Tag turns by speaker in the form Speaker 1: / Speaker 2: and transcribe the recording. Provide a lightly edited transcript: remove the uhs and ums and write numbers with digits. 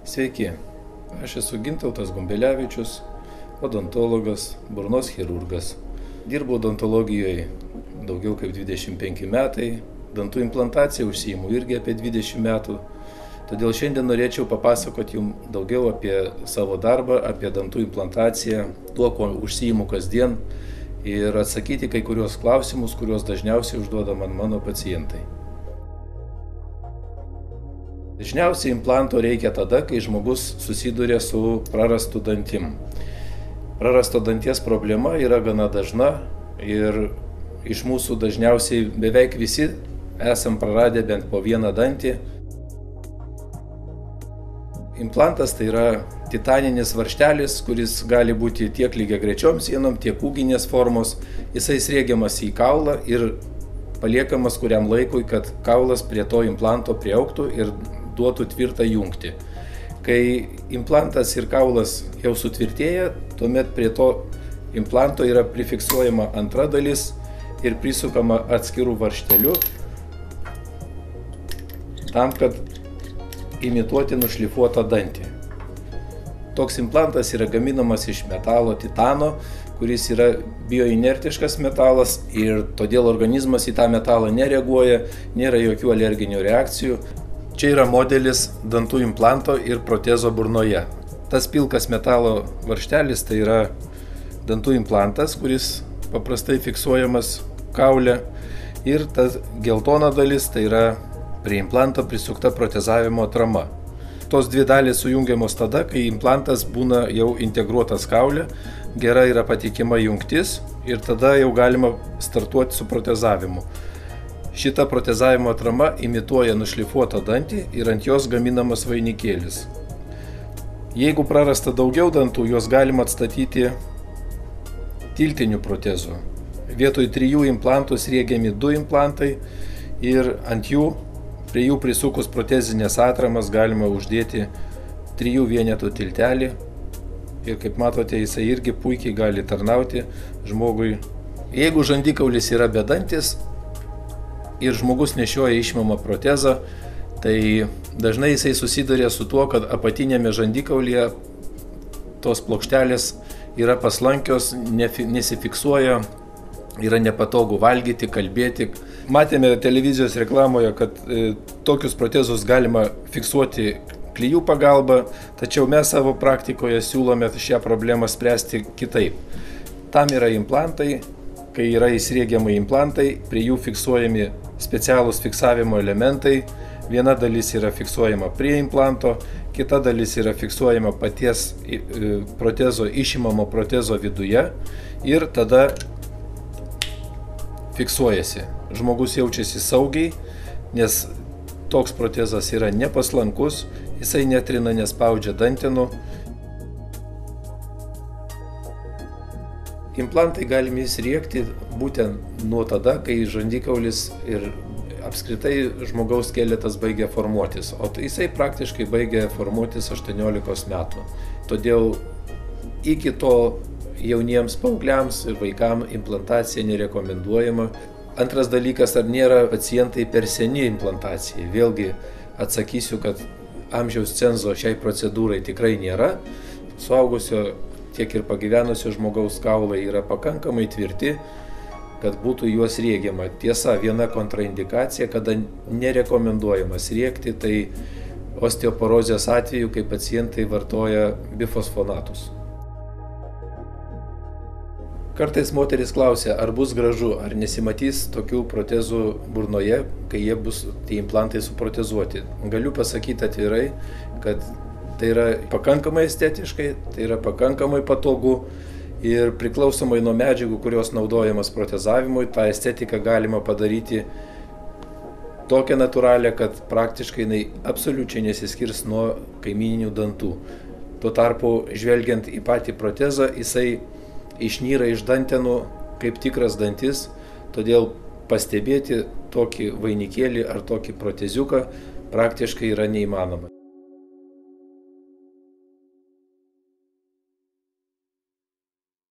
Speaker 1: Sveiki, aš esu Gintautas Gumbelevičius, odontologas, burnos chirurgas. Dirbu odontologijoje daugiau kaip 25 metai, dantų implantacija užsiimu irgi apie 20 metų. Todėl šiandien norėčiau papasakoti jums daugiau apie savo darbą, apie dantų implantaciją, tuo, ko užsiimu kasdien ir atsakyti kai kurios klausimus, kuriuos dažniausiai užduoda mano pacientai. Dažniausiai implanto reikia tada, kai žmogus susiduria su prarastu dantim. Prarasto danties problema yra gana dažna ir iš mūsų dažniausiai beveik visi esam praradę bent po vieną dantį. Implantas tai yra titaninis varžtelis, kuris gali būti tiek lygiagrečiom sienom, tiek ūginės formos. Jisai sriegiamas į kaulą ir paliekamas kuriam laikui, kad kaulas prie to implanto priaugtų ir duotų tvirtą jungtį. Kai implantas ir kaulas jau sutvirtėja, tuomet prie to implanto yra prifiksuojama antra dalis ir prisukama atskirų varžtelių, tam, kad imituoti nušlifuotą dantį. Toks implantas yra gaminamas iš metalo titano, kuris yra bioinertiškas metalas ir todėl organizmas į tą metalą nereaguoja, nėra jokių alerginių reakcijų. Čia yra modelis dantų implanto ir protezo burnoje. Tas pilkas metalo varžtelis tai yra dantų implantas, kuris paprastai fiksuojamas kaule, ir ta geltona dalis tai yra prie implanto prisukta protezavimo atrama. Tos dvi dalys sujungiamos tada, kai implantas būna jau integruotas kaule, gera yra patikima jungtis ir tada jau galima startuoti su protezavimu. Šita protezavimo atrama imituoja nušlifuotą dantį ir ant jos gaminamas vainikėlis. Jeigu prarasta daugiau dantų, juos galima atstatyti tiltiniu protezu. Vietoj 3 implantų sriegiami 2 implantai ir ant jų, prie jų prisukus protezinės atramas, galima uždėti 3 vienetų tiltelį. Ir kaip matote, jisai irgi puikiai gali tarnauti žmogui. Jeigu žandikaulis yra bedantis ir žmogus nešioja išimamą protezą, tai dažnai jisai susiduria su tuo, kad apatinėme žandikaulyje tos plokštelės yra paslankios, nesifiksuoja, yra nepatogu valgyti, kalbėti. Matėme televizijos reklamoje, kad tokius protezus galima fiksuoti klijų pagalba, tačiau mes savo praktikoje siūlome šią problemą spręsti kitaip. Tam yra implantai. Kai yra įsriegiami implantai, prie jų fiksuojami specialūs fiksavimo elementai. Viena dalis yra fiksuojama prie implanto, kita dalis yra fiksuojama paties protezo, išimamo protezo viduje ir tada fiksuojasi. Žmogus jaučiasi saugiai, nes toks protezas yra nepaslankus, jisai netrina, nespaudžia dantenų. Implantai galime įsriegti būtent nuo tada, kai žandikaulis ir apskritai žmogaus skeletas baigia formuotis, o jisai praktiškai baigia formuotis 18 metų. Todėl iki to jauniems paaugliams ir vaikams implantacija nerekomenduojama. Antras dalykas, ar nėra pacientai per seni implantacijai. Vėlgi atsakysiu, kad amžiaus cenzo šiai procedūrai tikrai nėra. Suaugusio tiek ir pagyvenusio žmogaus kaulai yra pakankamai tvirti, kad būtų juos riegiama. Tiesa, viena kontraindikacija, kada nerekomenduojama sriegti, tai osteoporozės atveju, kai pacientai vartoja bifosfonatus. Kartais moteris klausia, ar bus gražu, ar nesimatys tokių protezų burnoje, kai jie bus tie implantai suprotezuoti. Galiu pasakyti atvirai, kad tai yra pakankamai estetiškai, tai yra pakankamai patogu ir priklausomai nuo medžiagų, kurios naudojamas protezavimui, tą estetiką galima padaryti tokią natūralią, kad praktiškai jinai absoliučiai nesiskirs nuo kaimyninių dantų. Tuo tarpu, žvelgiant į patį protezą, jisai išnyra iš dantenų kaip tikras dantis, todėl pastebėti tokį vainikėlį ar tokį proteziuką praktiškai yra neįmanoma.